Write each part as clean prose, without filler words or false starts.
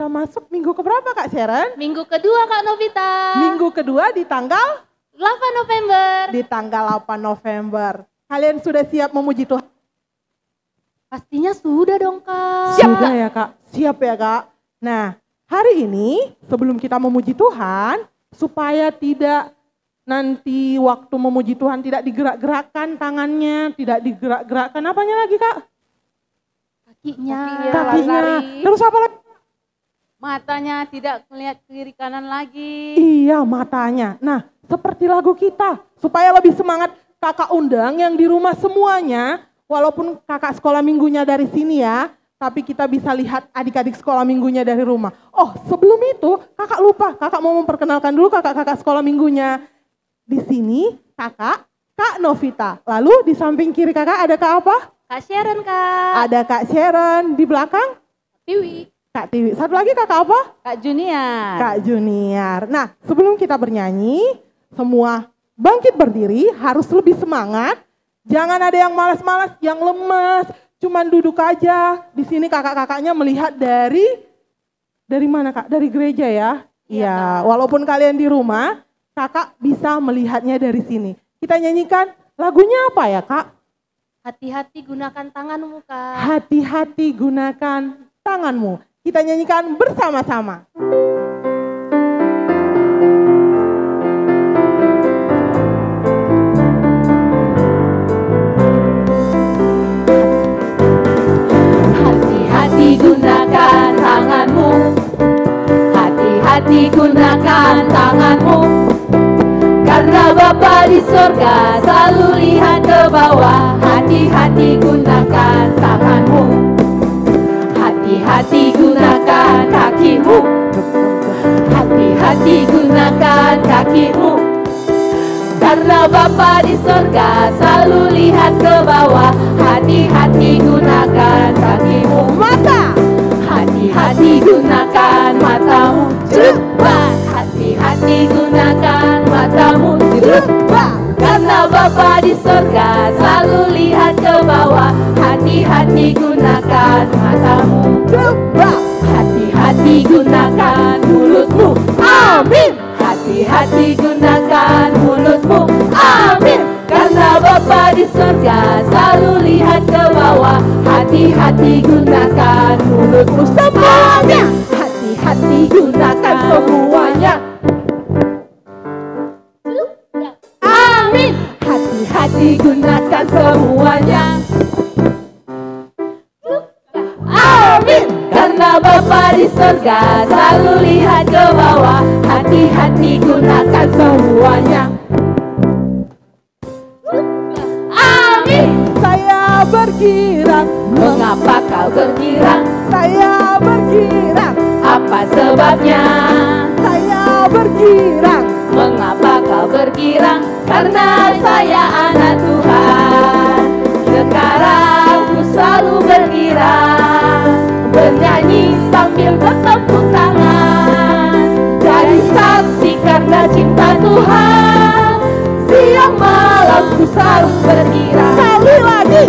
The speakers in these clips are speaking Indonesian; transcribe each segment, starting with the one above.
sudah masuk minggu keberapa Kak Sharon? Minggu kedua Kak Novita. Minggu kedua di tanggal? 8 November. Di tanggal 8 November. Kalian sudah siap memuji Tuhan? Pastinya sudah dong Kak. Siap Kak? Ya Kak? Siap ya Kak? Nah, hari ini sebelum kita memuji Tuhan, supaya tidak nanti waktu memuji Tuhan tidak digerak-gerakkan tangannya, tidak digerak-gerakkan apanya lagi Kak? Kakinya. Lari-lari. Terus apa lagi? Matanya tidak melihat kiri kanan lagi. Iya, matanya. Nah, seperti lagu kita, supaya lebih semangat kakak undang yang di rumah semuanya, walaupun kakak sekolah minggunya dari sini ya, tapi kita bisa lihat adik-adik sekolah minggunya dari rumah. Oh, sebelum itu kakak lupa, kakak mau memperkenalkan dulu kakak-kakak sekolah minggunya. Di sini kakak, Kak Novita. Lalu di samping kiri kakak ada Kak apa? Kak Sharon Kak. Ada Kak Sharon. Di belakang? Tiwi. Kak Tiwi. Satu lagi kakak apa? Kak Junior. Kak Junior. Nah, sebelum kita bernyanyi, semua bangkit berdiri, harus lebih semangat. Jangan ada yang malas-malas, yang lemas, cuman duduk aja. Di sini kakak-kakaknya melihat dari mana Kak? Dari gereja ya? Iya, walaupun kalian di rumah, kakak bisa melihatnya dari sini. Kita nyanyikan lagunya apa ya Kak? Hati-hati gunakan tanganmu Kak. Hati-hati gunakan tanganmu. Kita nyanyikan bersama-sama. Hati-hati gunakan tanganmu. Hati-hati gunakan tanganmu. Karena Bapa di sorga selalu lihat ke bawah. Hati-hati gunakan tanganmu. Hati-hati gunakan kakimu. Hati-hati gunakan kakimu. Karena Bapa di sorga selalu lihat ke bawah. Hati-hati gunakan kakimu. Mata. Hati-hati gunakan matamu. Cepat. Hati-hati gunakan matamu. Cepat. Karena Bapa di sorga selalu lihat ke bawah. Hati-hati gunakan matamu. Cepat. Hati-hati gunakan mulutmu. Amin. Hati-hati gunakan mulutmu. Amin. Karena Bapa di sorga selalu lihat ke bawah. Hati-hati gunakan mulutmu semuanya. Hati-hati gunakan semuanya. Amin. Hati-hati gunakan semuanya. Amin. Karena Bapa di sorga selalu lihat ke bawah. Hati-hati gunakan semuanya. Amin. Saya bergirang. Mengapa kau bergirang? Saya bergirang. Apa sebabnya? Saya bergirang. Mengapa kau bergirang? Karena saya anak Tuhan. Sekarang ku selalu bergirang, bernyanyi sambil bertepuk tangan. Jadi saksi karena cinta Tuhan. Siang malam ku selalu bergirang. Sekali lagi.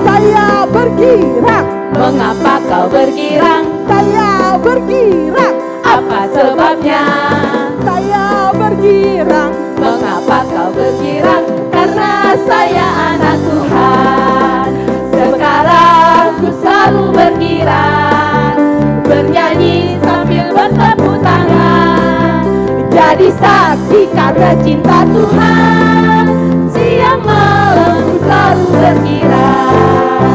Saya bergirang. Mengapa kau bergirang? Saya bergirang. Apa sebabnya? Saya bergirang. Mengapa kau bergirang? Karena saya anak Tuhan. Sekarang ku selalu bergirang, bernyanyi sambil bertepuk tangan. Jadi saksi karena cinta Tuhan. Siang malam ku selalu bergirang.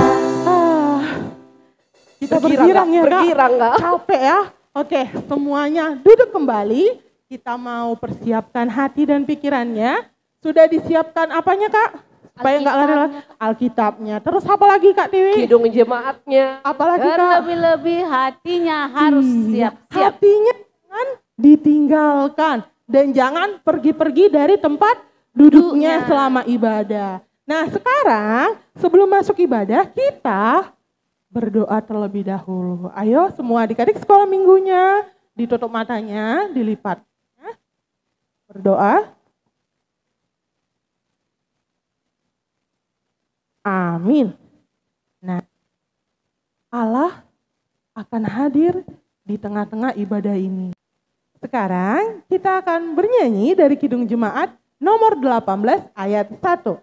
Kita bergirang ya Kak? Bergirang nggak? Capek ya? Oke, semuanya duduk kembali. Kita mau persiapkan hati dan pikirannya. Sudah disiapkan apanya Kak? Supaya nggak lari-lari. Alkitabnya. Terus apa lagi Kak Tiwi? Kidung jemaatnya. Apalagi Dan Kak? lebih-lebih hatinya harus siap-siap. Hatinya jangan ditinggalkan. Dan jangan pergi-pergi dari tempat duduknya selama ibadah. Nah sekarang sebelum masuk ibadah kita berdoa terlebih dahulu. Ayo semua adik-adik sekolah minggunya ditutup matanya, dilipat. Berdoa. Amin. Nah, Allah akan hadir di tengah-tengah ibadah ini. Sekarang kita akan bernyanyi dari Kidung Jemaat nomor 18 ayat 1.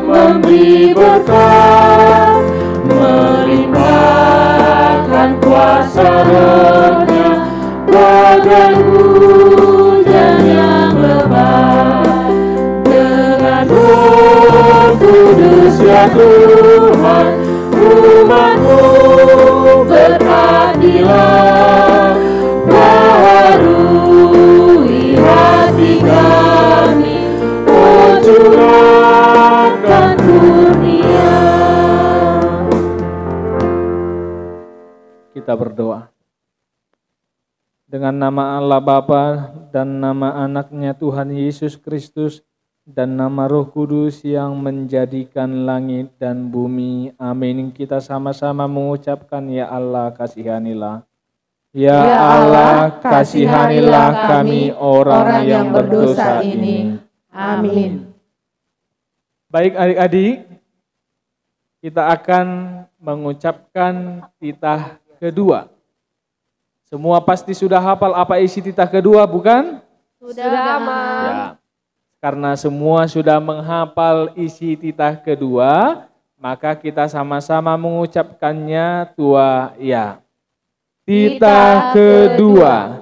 Memberi berkat, melimpahkan kuasa Roh-Nya, bagai hujan yang lebat. Dengan Roh Kudus ya Tuhan, umat-Mu berkatilah, baharui hati kami, oh curahkan kurnia. Kita berdoa. Dengan nama Allah Bapa dan nama anaknya Tuhan Yesus Kristus dan nama Roh Kudus yang menjadikan langit dan bumi. Amin. Kita sama-sama mengucapkan, ya Allah kasihanilah. Ya Allah kasihanilah kami orang yang berdosa ini. Amin. Baik adik-adik, kita akan mengucapkan titah kedua. Semua pasti sudah hafal apa isi titah kedua, bukan? Sudah, Mam. Ya. Karena semua sudah menghafal isi titah kedua, maka kita sama-sama mengucapkannya tua ya. Titah kedua.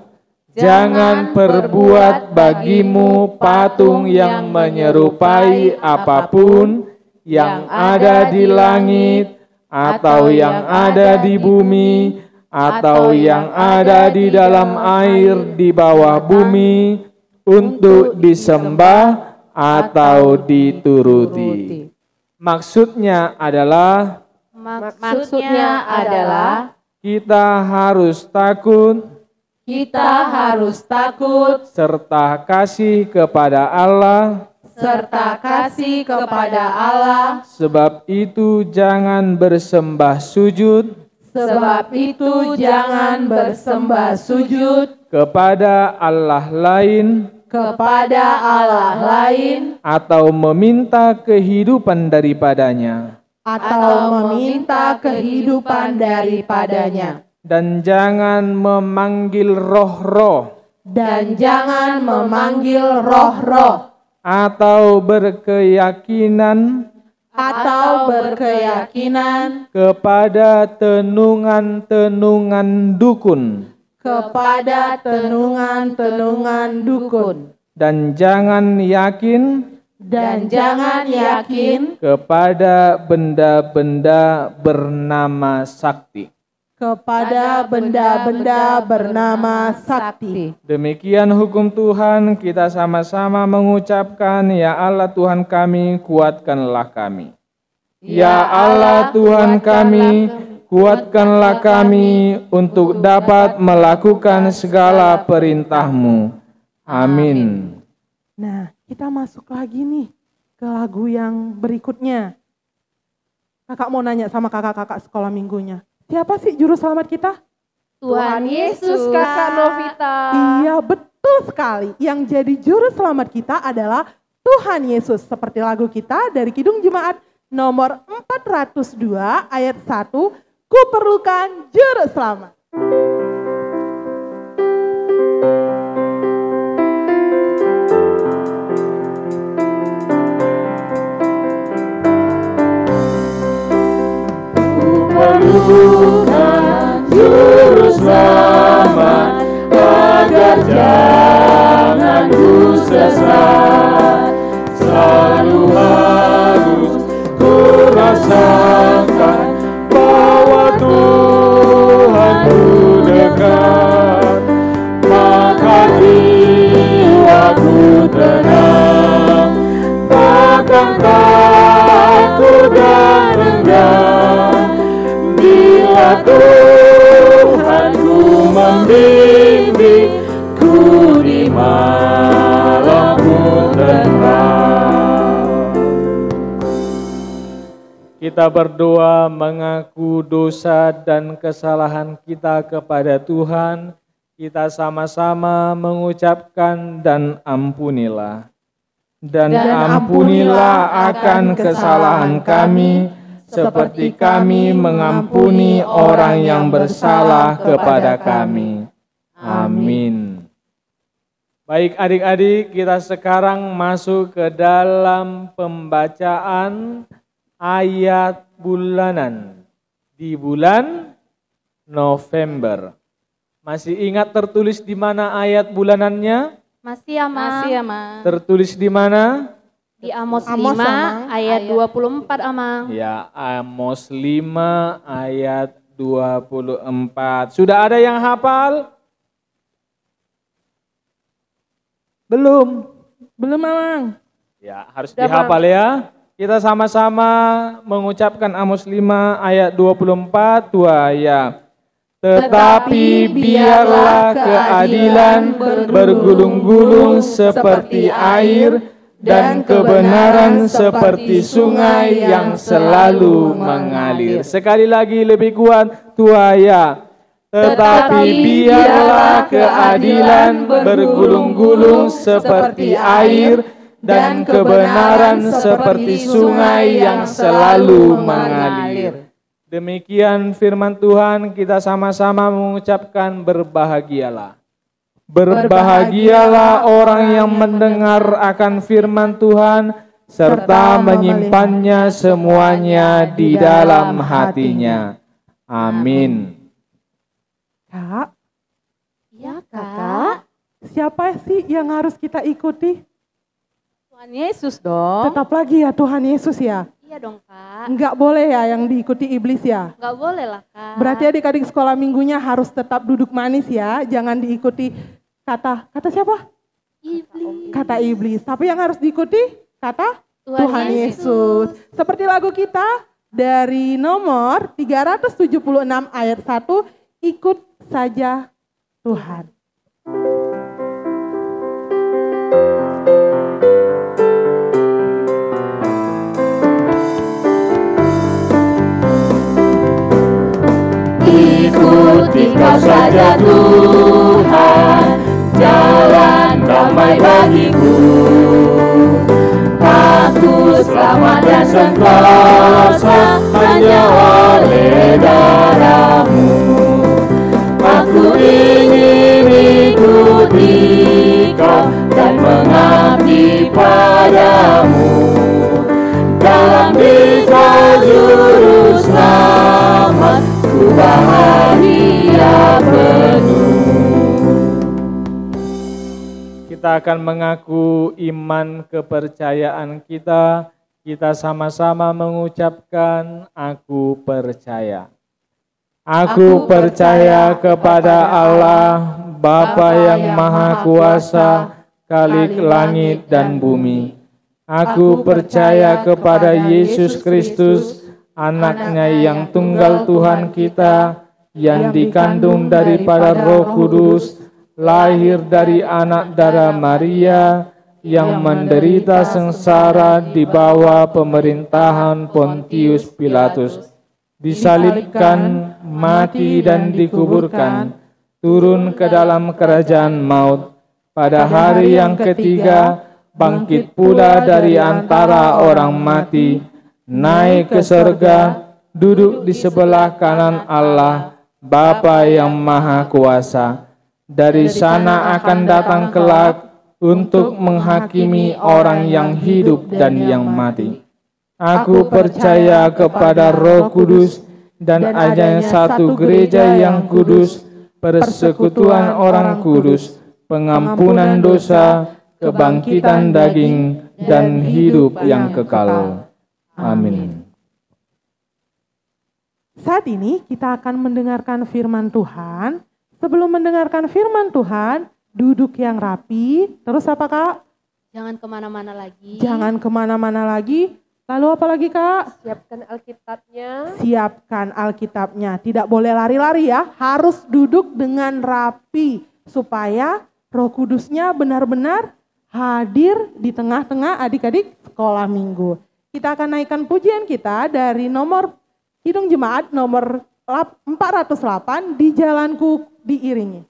Jangan perbuat bagimu patung yang menyerupai apapun yang ada di langit atau yang ada di bumi atau yang ada di dalam air di bawah bumi untuk disembah atau dituruti. Maksudnya adalah kita harus takut serta kasih kepada Allah. Sebab itu jangan bersembah sujud kepada Allah lain atau meminta kehidupan daripadanya. Dan jangan memanggil roh-roh atau berkeyakinan kepada tenungan-tenungan dukun. Dan jangan yakin kepada benda-benda bernama sakti. Demikian hukum Tuhan, kita sama-sama mengucapkan, ya Allah Tuhan kami, kuatkanlah kami. Ya Allah Tuhan kami, kuatkanlah kami untuk dapat melakukan segala perintah-Mu. Amin. Nah, kita masuk lagi nih ke lagu yang berikutnya. Kakak mau nanya sama kakak-kakak sekolah minggunya. Siapa sih juru selamat kita? Tuhan Yesus, Kakak Novita. Iya, betul sekali. Yang jadi juru selamat kita adalah Tuhan Yesus. Seperti lagu kita dari Kidung Jemaat nomor 402 ayat 1. Ku perlukan juru selamat. Perlukan juru selamat agar jangan ku sesat. Selalu harus ku rasakan bahwa Tuhan ku dekat. Maka jiwaku tenang, takkan takut dan rendah. Bila Tuhan ku membimbing di malam pun tenang. Kita berdoa mengaku dosa dan kesalahan kita kepada Tuhan. Kita sama-sama mengucapkan dan ampunilah. Dan ampunilah akan kesalahan kami, seperti kami mengampuni orang yang bersalah kepada kami. Amin. Baik adik-adik, kita sekarang masuk ke dalam pembacaan ayat bulanan di bulan November. Masih ingat tertulis di mana ayat bulanannya? Masih ya, Ma. Masih ya, Ma. Tertulis di mana? Di Amos 5 Amang. ayat 24, Amang. Ya, Amos 5 ayat 24. Sudah ada yang hafal? Belum? Belum, Mamang. Ya, harus dihafal ya. Kita sama-sama mengucapkan Amos 5 ayat 24, ya. Tetapi biarlah keadilan bergulung-gulung seperti air dan kebenaran seperti sungai yang selalu mengalir. Sekali lagi lebih kuat, ya. Tetapi biarlah keadilan bergulung-gulung seperti air dan kebenaran seperti sungai yang selalu mengalir. Demikian firman Tuhan, kita sama-sama mengucapkan berbahagialah. Berbahagialah orang yang mendengar akan firman Tuhan serta menyimpannya semuanya di dalam hatinya. Amin. Kak, Ya, Kak. siapa sih yang harus kita ikuti? Tuhan Yesus dong. Tetap lagi ya Tuhan Yesus ya. Iya dong, Kak. Enggak boleh ya yang diikuti iblis ya. Enggak boleh lah, Kak. Berarti adik-adik sekolah minggunya harus tetap duduk manis ya. Jangan diikuti kata siapa? Iblis. Kata iblis. Tapi yang harus diikuti kata Tuhan Tuhan Yesus. Seperti lagu kita dari nomor 376 ayat 1, ikut saja Tuhan. Ikuti kau saja Tuhan, jalan damai bagiku. Aku selamat dan sentosa hanya oleh darah-Mu. Aku ingin ikuti Kau dan mengabdi padamu. Dalam Dikau juru selamat, ku bahagia penuh. Kita akan mengaku iman kepercayaan kita. Kita sama-sama mengucapkan aku percaya. Aku percaya kepada Allah, Bapa yang Maha Kuasa, Khalik langit dan bumi. Aku percaya kepada Yesus Kristus, Anaknya yang tunggal Tuhan kita, yang dikandung daripada Roh Kudus, lahir dari anak darah Maria, yang menderita sengsara di bawah pemerintahan Pontius Pilatus, disalibkan, mati dan dikuburkan, turun ke dalam kerajaan maut, pada hari yang ketiga bangkit pula dari antara orang mati, naik ke surga, duduk di sebelah kanan Allah, Bapa yang Maha Kuasa. Dari sana akan datang kelak untuk menghakimi orang yang hidup dan yang mati. Aku percaya kepada Roh Kudus dan ada satu gereja yang kudus, persekutuan orang kudus, pengampunan dosa, kebangkitan daging, dan hidup yang kekal. Amin. Saat ini kita akan mendengarkan firman Tuhan. Sebelum mendengarkan firman Tuhan, duduk yang rapi. Terus apa Kak? Jangan kemana-mana lagi. Jangan kemana-mana lagi. Lalu apa lagi Kak? Siapkan Alkitabnya. Siapkan Alkitabnya. Tidak boleh lari-lari ya. Harus duduk dengan rapi. Supaya Roh Kudusnya benar-benar hadir di tengah-tengah adik-adik sekolah minggu. Kita akan naikkan pujian kita dari nomor Kidung Jemaat nomor 408, Di Jalanku Diiringi.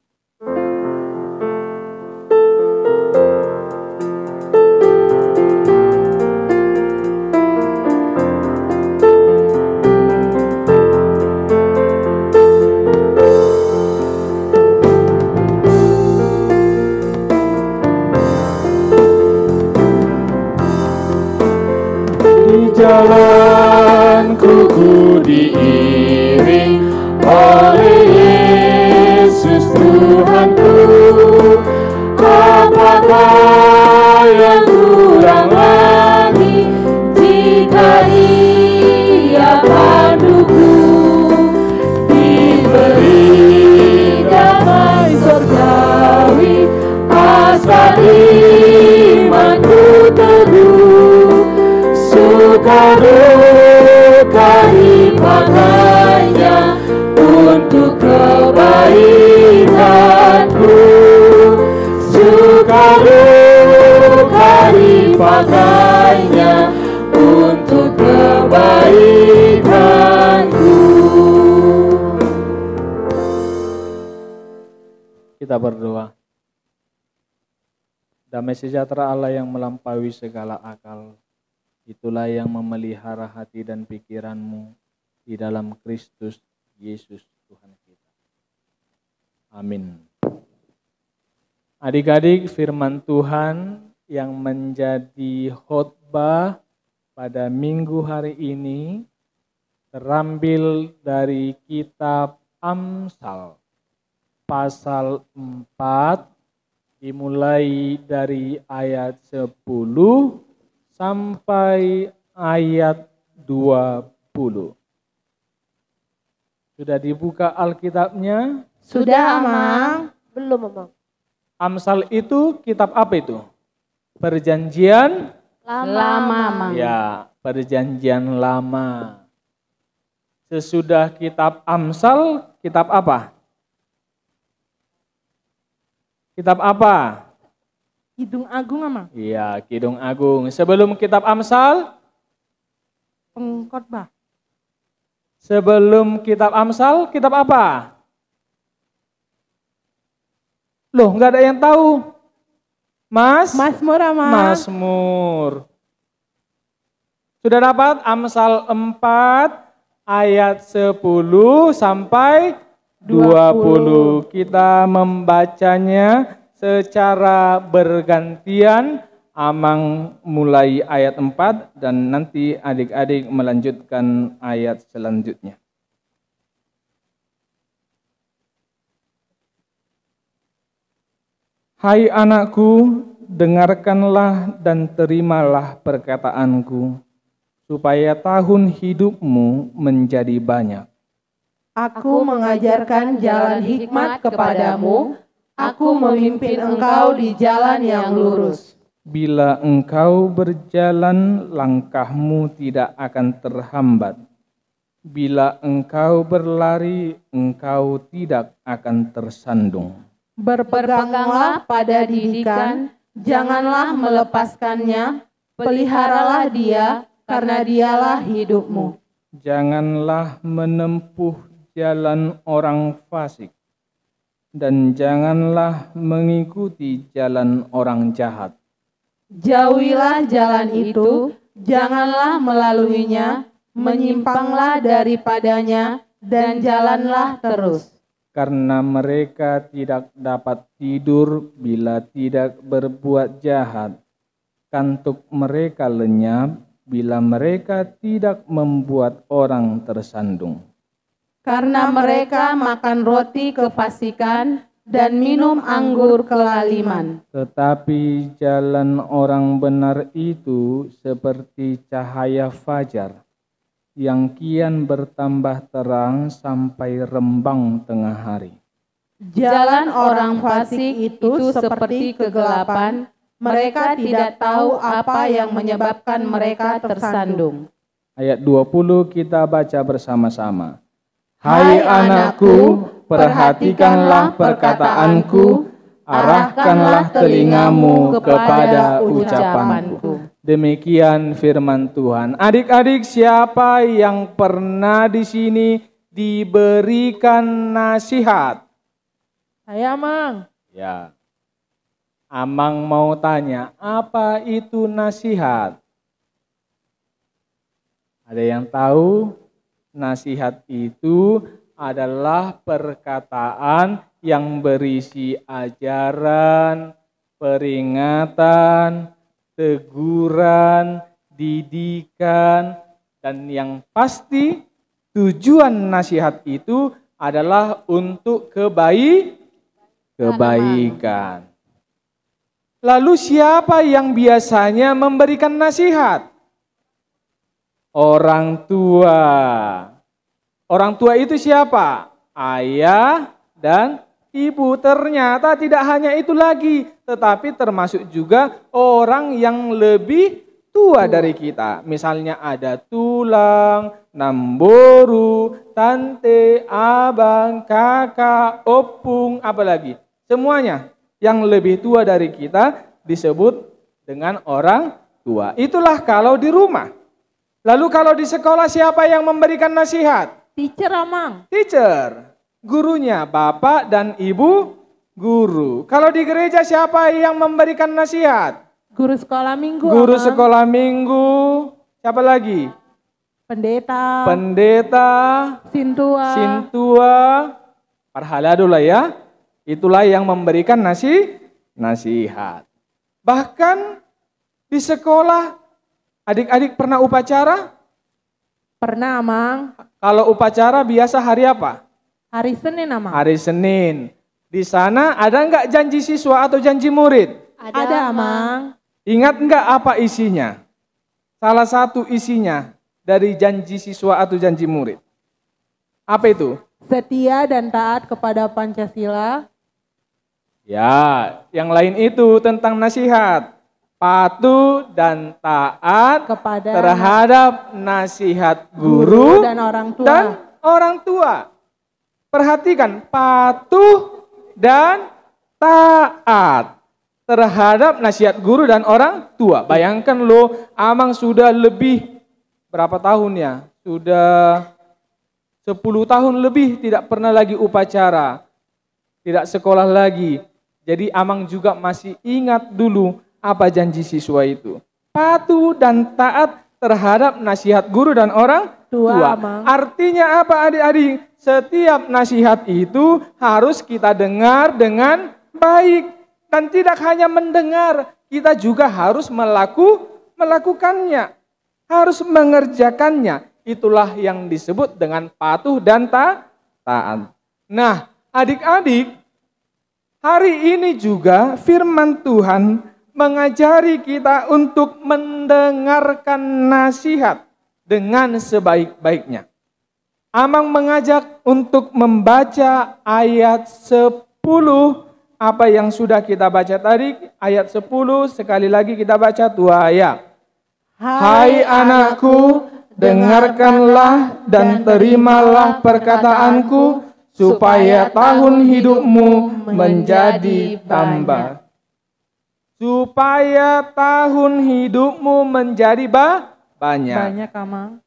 Jalanku ku diiring oleh Yesus Tuhanku. Apakah yang kurang lagi jika Ia panduku? Diberi damai surgawi, asa imanku teguh. Suka duka dipakainya untuk kebaikanku. Suka duka dipakainya untuk kebaikanku. Kita berdoa. Damai sejahtera Allah yang melampaui segala akal, itulah yang memelihara hati dan pikiranmu di dalam Kristus Yesus Tuhan kita. Amin. Adik-adik, firman Tuhan yang menjadi khotbah pada minggu hari ini terambil dari kitab Amsal pasal 4 dimulai dari ayat 10 sampai ayat 20. Sudah dibuka Alkitabnya? Sudah, Amang. Belum, Amang. Amsal itu kitab apa itu? Perjanjian Lama, Amang. Ya, perjanjian lama. Sesudah kitab Amsal, kitab apa? Kitab apa? Kidung Agung, Amang. Iya, Kidung Agung. Sebelum kitab Amsal? Pengkhotbah. Sebelum kitab Amsal, kitab apa? Loh, nggak ada yang tahu. Mazmur, Amang. Mazmur. Sudah dapat Amsal 4 ayat 10 sampai 20. Kita membacanya secara bergantian. Amang mulai ayat 4 dan nanti adik-adik melanjutkan ayat selanjutnya. Hai anakku, dengarkanlah dan terimalah perkataanku, supaya tahun hidupmu menjadi banyak. Aku mengajarkan jalan hikmat kepadamu, aku memimpin engkau di jalan yang lurus. Bila engkau berjalan, langkahmu tidak akan terhambat. Bila engkau berlari, engkau tidak akan tersandung. Berpeganglah pada didikan, janganlah melepaskannya, peliharalah dia, karena dialah hidupmu. Janganlah menempuh jalan orang fasik, dan janganlah mengikuti jalan orang jahat. Jauhilah jalan itu, janganlah melaluinya, menyimpanglah daripadanya, dan jalanlah terus. Karena mereka tidak dapat tidur bila tidak berbuat jahat. Kantuk mereka lenyap bila mereka tidak membuat orang tersandung. Karena mereka makan roti kefasikan dan minum anggur kelaliman. Tetapi jalan orang benar itu seperti cahaya fajar, yang kian bertambah terang sampai rembang tengah hari. Jalan orang fasik itu seperti kegelapan, mereka tidak tahu apa yang menyebabkan mereka tersandung. Ayat 20 kita baca bersama-sama. Hai anakku, perhatikanlah perkataanku, arahkanlah telingamu kepada ucapanku. Demikian firman Tuhan. Adik-adik, siapa yang pernah di sini diberikan nasihat? Saya, Mang. Ya. Amang mau tanya, apa itu nasihat? Ada yang tahu? Nasihat itu adalah perkataan yang berisi ajaran, peringatan, teguran, didikan, dan yang pasti tujuan nasihat itu adalah untuk kebaikan. Lalu siapa yang biasanya memberikan nasihat? Orang tua. Orang tua itu siapa? Ayah dan ibu. Ternyata tidak hanya itu lagi, tetapi termasuk juga orang yang lebih tua dari kita. Misalnya ada tulang, namboru, tante, abang, kakak, opung, apalagi. Semuanya yang lebih tua dari kita disebut dengan orang tua. Itulah kalau di rumah. Lalu kalau di sekolah siapa yang memberikan nasihat? Teacher, Amang. Teacher. Gurunya bapak dan ibu guru. Kalau di gereja siapa yang memberikan nasihat? Guru sekolah minggu, Guru Amang. sekolah minggu. Siapa lagi? Pendeta. Pendeta. Sintua. Sintua. Parhala dulu ya. Itulah yang memberikan nasihat. Bahkan di sekolah, adik-adik pernah upacara? Pernah, Amang. Kalau upacara biasa hari apa? Hari Senin, Amang. Hari Senin. Di sana ada nggak janji siswa atau janji murid? Ada, Amang. Ingat nggak apa isinya? Salah satu isinya dari janji siswa atau janji murid. Apa itu? Setia dan taat kepada Pancasila. Ya, yang lain itu tentang nasihat. Patuh dan taat Kepada terhadap nasihat guru dan orang tua. dan orang tua. Perhatikan, patuh dan taat terhadap nasihat guru dan orang tua. Bayangkan loh, Amang sudah lebih berapa tahun ya? Sudah 10 tahun lebih tidak pernah lagi upacara. Tidak sekolah lagi. Jadi Amang juga masih ingat dulu apa janji siswa itu. Patuh dan taat terhadap nasihat guru dan orang tua. Amang. Artinya apa adik-adik? Setiap nasihat itu harus kita dengar dengan baik. Dan tidak hanya mendengar, kita juga harus melakukannya. Harus mengerjakannya. Itulah yang disebut dengan patuh dan taat. Nah, adik-adik, hari ini juga firman Tuhan mengajari kita untuk mendengarkan nasihat dengan sebaik-baiknya. Amang mengajak untuk membaca ayat 10, apa yang sudah kita baca tadi, ayat 10, sekali lagi kita baca 2 ayat. Hai anakku, dengarkanlah dan terimalah perkataanku, supaya tahun hidupmu menjadi tambah. Supaya tahun hidupmu menjadi banyak. Banyak, Amang.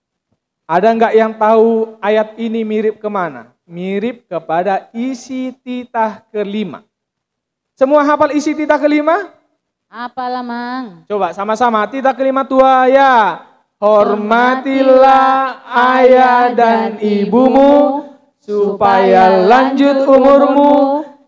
Ada nggak yang tahu ayat ini mirip kemana? Mirip kepada isi titah kelima. Semua hafal isi titah kelima? Apalah, Mang? Coba sama-sama, titah kelima 2 ayat. Hormatilah ayah dan ibumu, supaya lanjut umurmu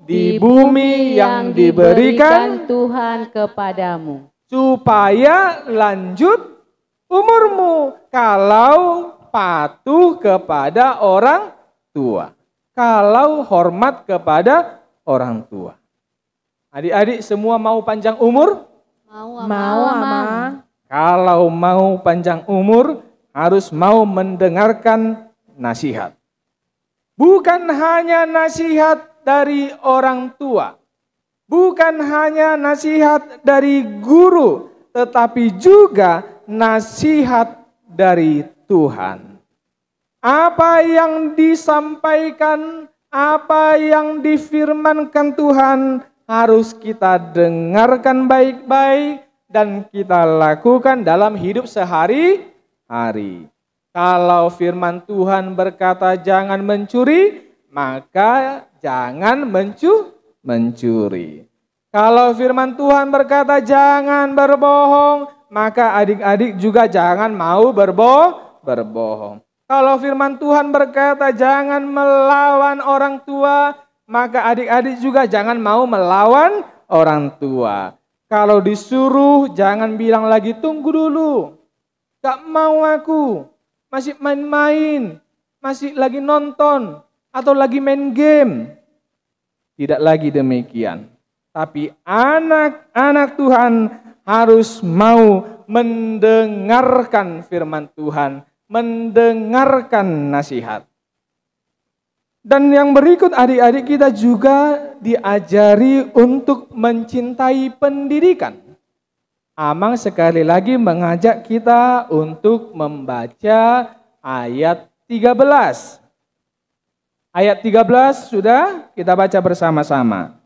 di bumi yang diberikan Tuhan kepadamu. supaya lanjut umurmu kalau patuh kepada orang tua, kalau hormat kepada orang tua. Adik-adik semua mau panjang umur? Mau, Amang. Kalau mau panjang umur harus mau mendengarkan nasihat. Bukan hanya nasihat dari orang tua, bukan hanya nasihat dari guru, tetapi juga nasihat dari Tuhan. Apa yang disampaikan, apa yang difirmankan Tuhan harus kita dengarkan baik-baik dan kita lakukan dalam hidup sehari-hari. Kalau firman Tuhan berkata jangan mencuri, maka jangan mencuri. Kalau firman Tuhan berkata jangan berbohong, maka adik-adik juga jangan mau berbohong. Kalau firman Tuhan berkata jangan melawan orang tua, maka adik-adik juga jangan mau melawan orang tua. Kalau disuruh jangan bilang lagi tunggu dulu, gak mau aku, masih main-main, masih lagi nonton, atau lagi main game. Tidak lagi demikian. Tapi anak-anak Tuhan harus mau mendengarkan firman Tuhan, mendengarkan nasihat. Dan yang berikut adik-adik kita juga diajari untuk mencintai pendidikan. Amang sekali lagi mengajak kita untuk membaca ayat 13. Ayat 13 sudah kita baca bersama-sama.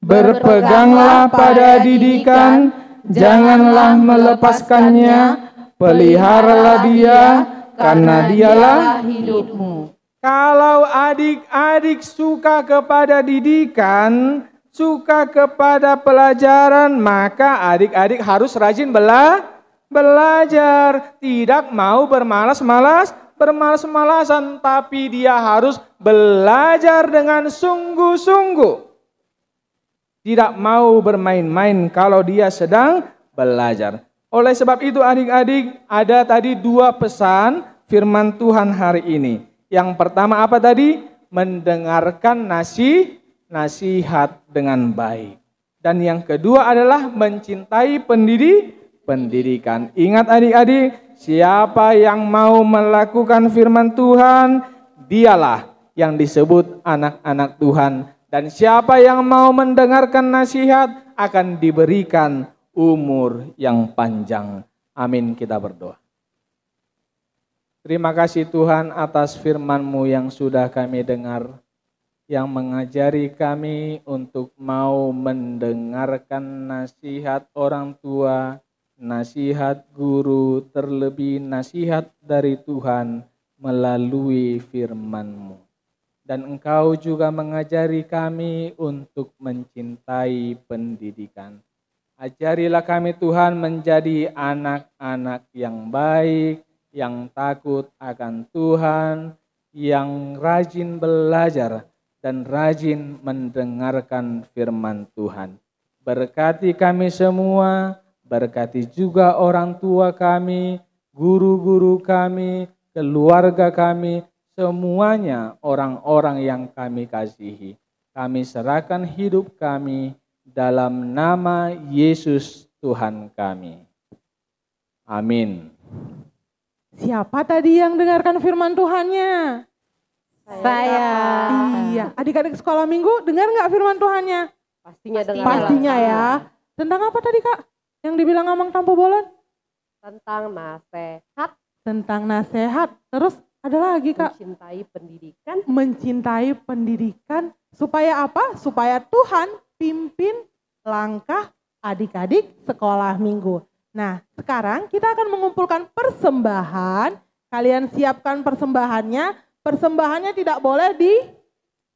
Berpeganglah pada didikan, janganlah melepaskannya, peliharalah dia, karena dialah hidupmu. Kalau adik-adik suka kepada didikan, suka kepada pelajaran, maka adik-adik harus rajin belajar. Tidak mau bermalas-malasan, tapi dia harus belajar dengan sungguh-sungguh. Tidak mau bermain-main kalau dia sedang belajar. Oleh sebab itu adik-adik, ada tadi 2 pesan firman Tuhan hari ini. Yang pertama apa tadi? Mendengarkan nasihat dengan baik. Dan yang kedua adalah mencintai pendidikan. Ingat adik-adik, siapa yang mau melakukan firman Tuhan, dialah yang disebut anak-anak Tuhan. Dan siapa yang mau mendengarkan nasihat akan diberikan umur yang panjang. Amin, kita berdoa. Terima kasih Tuhan atas firman-Mu yang sudah kami dengar, yang mengajari kami untuk mau mendengarkan nasihat orang tua, nasihat guru, terlebih nasihat dari Tuhan melalui firman-Mu. Dan Engkau juga mengajari kami untuk mencintai pendidikan. Ajarilah kami Tuhan menjadi anak-anak yang baik, yang takut akan Tuhan, yang rajin belajar dan rajin mendengarkan firman Tuhan. Berkati kami semua, berkati juga orang tua kami, guru-guru kami, keluarga kami, semuanya orang-orang yang kami kasihi. Kami serahkan hidup kami dalam nama Yesus Tuhan kami. Amin. Siapa tadi yang dengarkan firman Tuhannya? Saya. Iya, adik-adik sekolah minggu dengar nggak firman Tuhannya? Pastinya dengar. Pastinya ya. Tentang apa tadi Kak? Yang dibilang Amang Tampo Bolon? Tentang nasihat. Tentang nasihat. Terus ada lagi Kak? Mencintai pendidikan. Mencintai pendidikan. Supaya apa? Supaya Tuhan pimpin langkah adik-adik sekolah minggu. Nah, sekarang kita akan mengumpulkan persembahan. Kalian siapkan persembahannya. Persembahannya tidak boleh di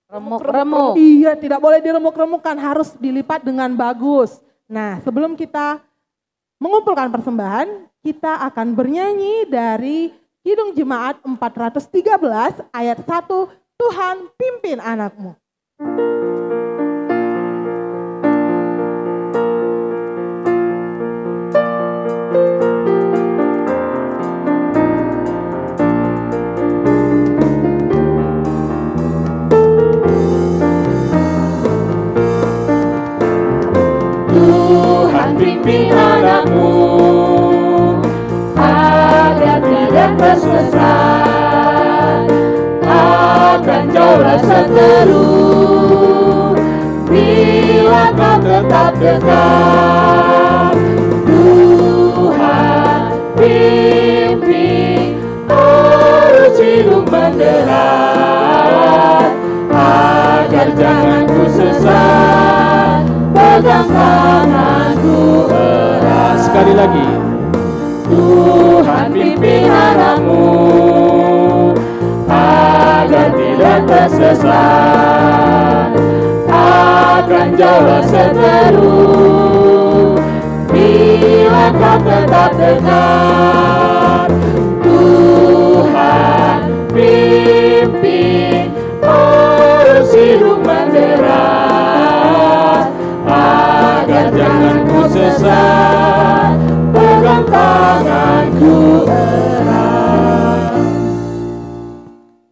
Remuk-remuk. Iya, tidak boleh diremuk-remukkan, harus dilipat dengan bagus. Nah, sebelum kita mengumpulkan persembahan, kita akan bernyanyi dari Kidung Jemaat 413 ayat 1, Tuhan pimpin anakmu. Tuhan pimpin anakmu agar tidak tersesat, akan jauhlah seteru bila kau tetap dekat. Tuhan pimpin arus hidup menderat, agar jangan ku sesat pegang tanganku erat. Sekali lagi. Tuhan pimpin anakmu agar tidak tersesat, akan jauh seteru bila kau tetap dekat. Tuhan pimpin arus hidup menderas, agar jangan ku sesat, pegang tanganku erat.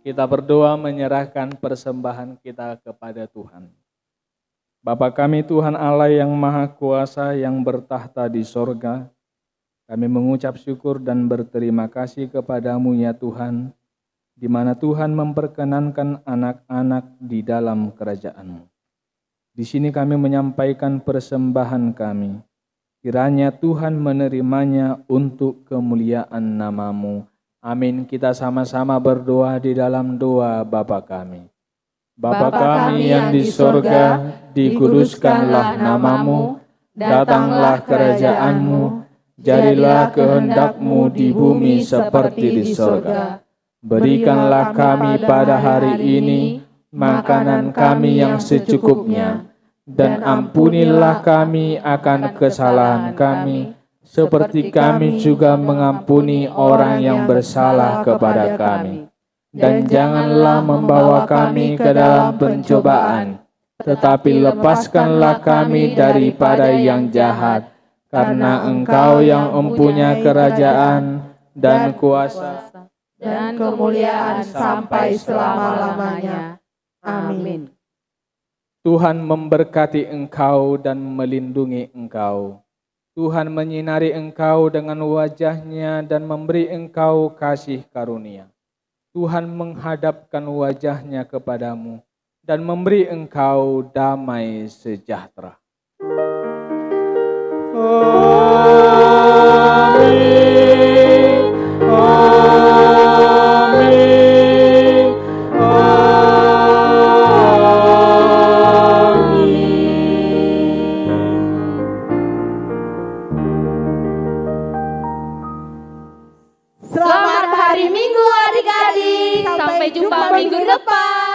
Kita berdoa menyerahkan persembahan kita kepada Tuhan. Bapa kami Tuhan Allah yang Maha Kuasa yang bertahta di sorga, kami mengucap syukur dan berterima kasih kepadamu ya Tuhan, di mana Tuhan memperkenankan anak-anak di dalam kerajaan-Mu. Di sini kami menyampaikan persembahan kami. Kiranya Tuhan menerimanya untuk kemuliaan nama-Mu. Amin. Kita sama-sama berdoa di dalam doa Bapa kami. Bapa kami yang di sorga, dikuduskanlah nama-Mu, datanglah kerajaan-Mu, jadilah kehendak-Mu di bumi seperti di sorga. Berikanlah kami pada hari ini makanan kami yang secukupnya, dan ampunilah kami akan kesalahan kami, seperti kami juga mengampuni orang yang bersalah kepada kami. Dan janganlah membawa kami ke dalam pencobaan, tetapi lepaskanlah kami daripada yang jahat, karena Engkau yang mempunyai kerajaan dan kuasa dan kemuliaan sampai selama-lamanya. Amin. Tuhan memberkati engkau dan melindungi engkau. Tuhan menyinari engkau dengan wajah-Nya dan memberi engkau kasih karunia. Tuhan menghadapkan wajah-Nya kepadamu dan memberi engkau damai sejahtera. Amin. Amin. Selamat hari Minggu adik-adik. Sampai jumpa minggu depan.